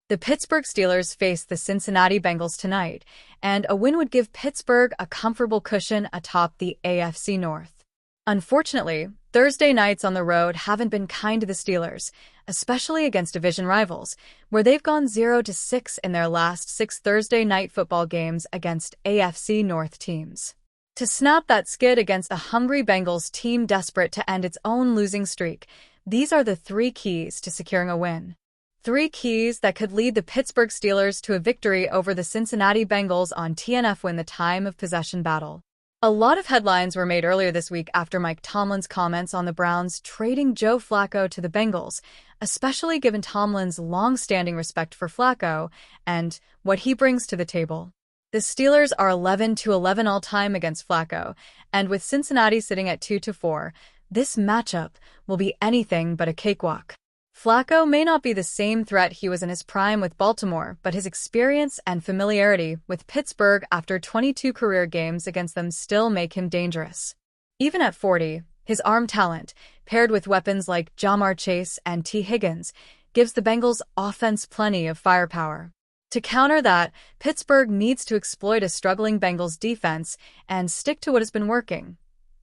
The Pittsburgh Steelers face the Cincinnati Bengals tonight, and a win would give Pittsburgh a comfortable cushion atop the AFC North. Unfortunately, Thursday nights on the road haven't been kind to the Steelers, especially against division rivals, where they've gone 0-6 in their last 6 Thursday night football games against AFC North teams. To snap that skid against a hungry Bengals team desperate to end its own losing streak, these are the 3 keys to securing a win. 3 keys that could lead the Pittsburgh Steelers to a victory over the Cincinnati Bengals on TNF win the time of possession battle. A lot of headlines were made earlier this week after Mike Tomlin's comments on the Browns trading Joe Flaco to the Bengals, especially given Tomlin's long-standing respect for Flaco and what he brings to the table. The Steelers are 11-11 all-time against Flaco, and with Cincinnati sitting at 2-4, this matchup will be anything but a cakewalk. Flaco may not be the same threat he was in his prime with Baltimore, but his experience and familiarity with Pittsburgh after 22 career games against them still make him dangerous. Even at 40, his arm talent, paired with weapons like Ja'Marr Chase and T. Higgins, gives the Bengals offense plenty of firepower. To counter that, Pittsburgh needs to exploit a struggling Bengals defense and stick to what has been working: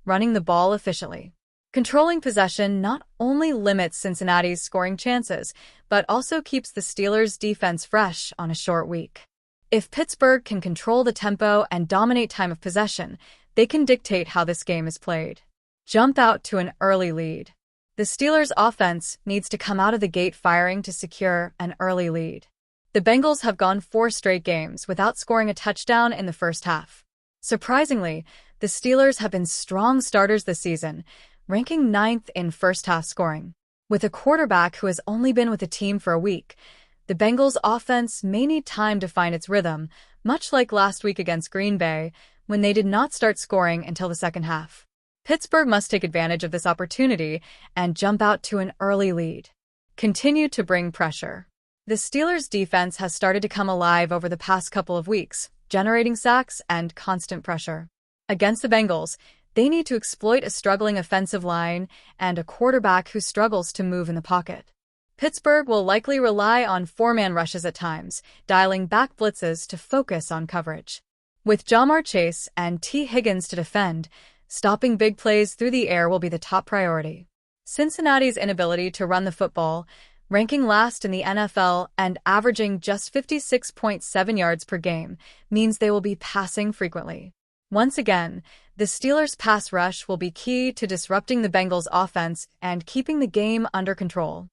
running the ball efficiently. Controlling possession not only limits Cincinnati's scoring chances, but also keeps the Steelers' defense fresh on a short week. If Pittsburgh can control the tempo and dominate time of possession, they can dictate how this game is played. Jump out to an early lead. The Steelers' offense needs to come out of the gate firing to secure an early lead. The Bengals have gone 4 straight games without scoring a touchdown in the first half. Surprisingly, the Steelers have been strong starters this season, ranking 9th in first-half scoring. With a quarterback who has only been with the team for a week, the Bengals' offense may need time to find its rhythm, much like last week against Green Bay, when they did not start scoring until the second half. Pittsburgh must take advantage of this opportunity and jump out to an early lead. Continue to bring pressure. The Steelers' defense has started to come alive over the past couple of weeks, generating sacks and constant pressure. Against the Bengals, they need to exploit a struggling offensive line and a quarterback who struggles to move in the pocket. Pittsburgh will likely rely on 4-man rushes at times, dialing back blitzes to focus on coverage. With Ja'Marr Chase and T. Higgins to defend, stopping big plays through the air will be the top priority. Cincinnati's inability to run the football, ranking last in the NFL and averaging just 56.7 yards per game, means they will be passing frequently. Once again, the Steelers' pass rush will be key to disrupting the Bengals' offense and keeping the game under control.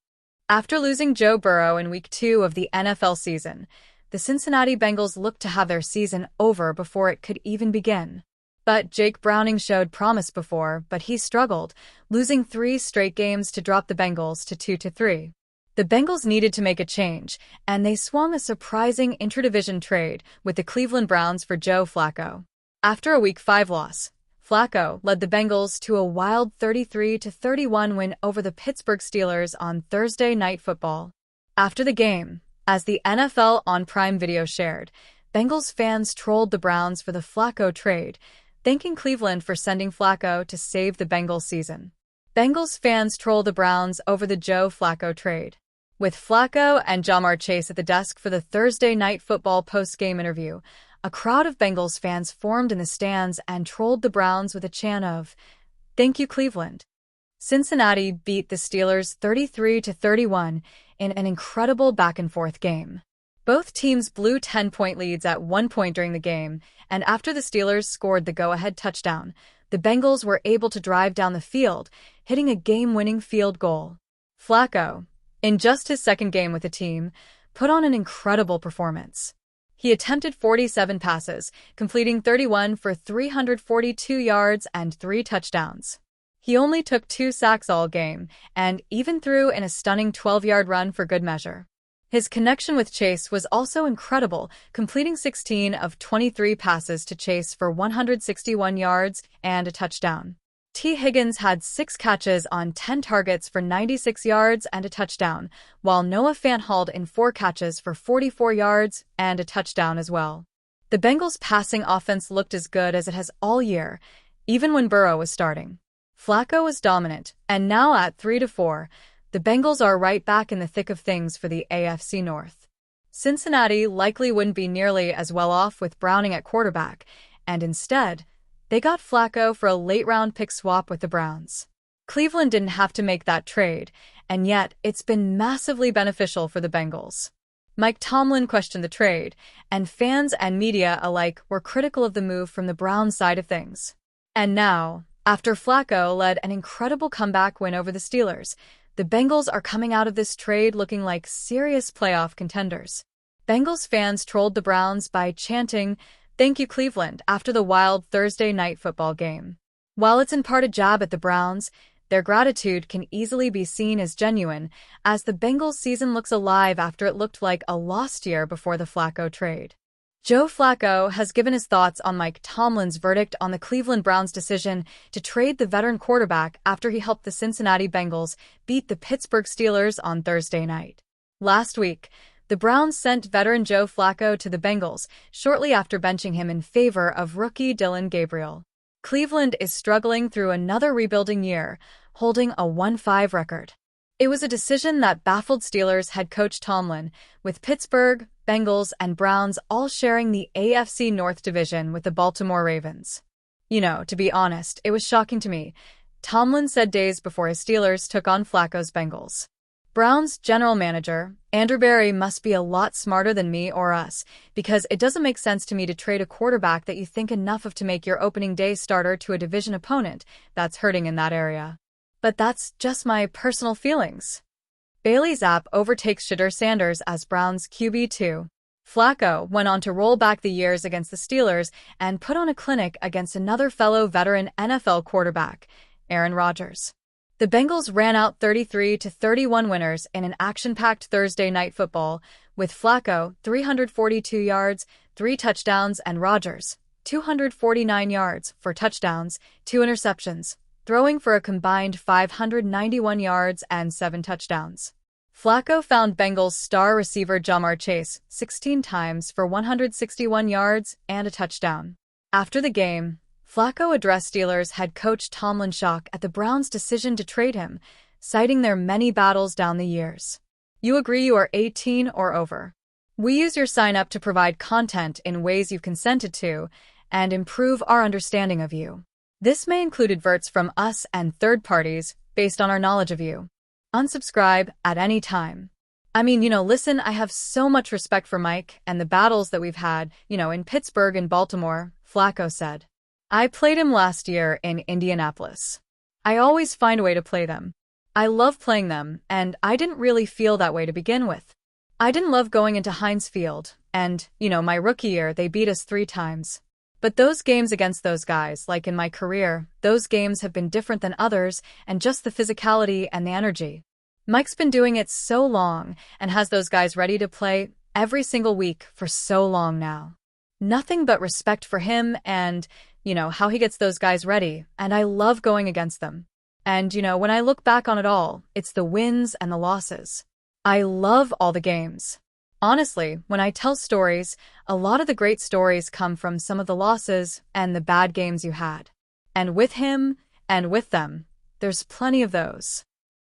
After losing Joe Burrow in Week 2 of the NFL season, the Cincinnati Bengals looked to have their season over before it could even begin. But Jake Browning showed promise before, but he struggled, losing 3 straight games to drop the Bengals to 2-3. The Bengals needed to make a change, and they swung a surprising intra-division trade with the Cleveland Browns for Joe Flaco. After a Week 5 loss, Flaco led the Bengals to a wild 33-31 win over the Pittsburgh Steelers on Thursday Night Football. After the game, as the NFL On Prime video shared, Bengals fans trolled the Browns for the Flaco trade, thanking Cleveland for sending Flaco to save the Bengals season. Bengals fans trolled the Browns over the Joe Flaco trade. With Flaco and Ja'Marr Chase at the desk for the Thursday Night Football post-game interview, a crowd of Bengals fans formed in the stands and trolled the Browns with a chant of, "Thank you, Cleveland." Cincinnati beat the Steelers 33-31 in an incredible back-and-forth game. Both teams blew 10-point leads at one point during the game, and after the Steelers scored the go-ahead touchdown, the Bengals were able to drive down the field, hitting a game-winning field goal. Flaco, in just his second game with the team, put on an incredible performance. He attempted 47 passes, completing 31 for 342 yards and 3 touchdowns. He only took 2 sacks all game, and even threw in a stunning 12-yard run for good measure. His connection with Chase was also incredible, completing 16 of 23 passes to Chase for 161 yards and a touchdown. T. Higgins had 6 catches on 10 targets for 96 yards and a touchdown, while Noah Fant hauled in 4 catches for 44 yards and a touchdown as well. The Bengals' passing offense looked as good as it has all year, even when Burrow was starting. Flaco was dominant, and now at 3-4, the Bengals are right back in the thick of things for the AFC North. Cincinnati likely wouldn't be nearly as well off with Browning at quarterback, and instead, they got Flaco for a late-round pick swap with the Browns. Cleveland didn't have to make that trade, and yet it's been massively beneficial for the Bengals. Mike Tomlin questioned the trade, and fans and media alike were critical of the move from the Browns side of things. And now, after Flaco led an incredible comeback win over the Steelers, the Bengals are coming out of this trade looking like serious playoff contenders. Bengals fans trolled the Browns by chanting, "Thank you, Cleveland," after the wild Thursday night football game. While it's in part a jab at the Browns, their gratitude can easily be seen as genuine, as the Bengals season looks alive after it looked like a lost year before the Flaco trade. Joe Flaco has given his thoughts on Mike Tomlin's verdict on the Cleveland Browns' decision to trade the veteran quarterback after he helped the Cincinnati Bengals beat the Pittsburgh Steelers on Thursday night. Last week, the Browns sent veteran Joe Flaco to the Bengals shortly after benching him in favor of rookie Dillon Gabriel. Cleveland is struggling through another rebuilding year, holding a 1-5 record. It was a decision that baffled Steelers head coach Tomlin, with Pittsburgh, Bengals, and Browns all sharing the AFC North division with the Baltimore Ravens. To be honest, it was shocking to me, Tomlin said days before his Steelers took on Flaco's Bengals. Browns general manager, Andrew Berry, must be a lot smarter than me or us, because it doesn't make sense to me to trade a quarterback that you think enough of to make your opening day starter to a division opponent that's hurting in that area. But that's just my personal feelings. Bailey Zappe overtakes Shedeur Sanders as Browns QB2. Flaco went on to roll back the years against the Steelers and put on a clinic against another fellow veteran NFL quarterback, Aaron Rodgers. The Bengals ran out 33-31 winners in an action-packed Thursday night football, with Flaco 342 yards, 3 touchdowns, and Rodgers 249 yards, 4 touchdowns, 2 interceptions, throwing for a combined 591 yards and 7 touchdowns. Flaco found Bengals star receiver Ja'Marr Chase 16 times for 161 yards and a touchdown. After the game, Flaco addressed Steelers head coach Tomlin's shock at the Browns' decision to trade him, citing their many battles down the years. "You agree you are 18 or over. We use your sign-up to provide content in ways you've consented to and improve our understanding of you. This may include adverts from us and third parties based on our knowledge of you. Unsubscribe at any time." Listen, I have so much respect for Mike and the battles that we've had, in Pittsburgh and Baltimore, Flaco said. "I played him last year in Indianapolis. I always find a way to play them. I love playing them, and I didn't really feel that way to begin with. I didn't love going into Heinz Field, and, my rookie year, they beat us 3 times. But those games against those guys, like in my career, those games have been different than others, and just the physicality and the energy. Mike's been doing it so long and has those guys ready to play every single week for so long now. Nothing but respect for him and, how he gets those guys ready, and I love going against them. And, when I look back on it all, it's the wins and the losses. I love all the games. Honestly, when I tell stories, a lot of the great stories come from some of the losses and the bad games you had. And with him and with them, there's plenty of those."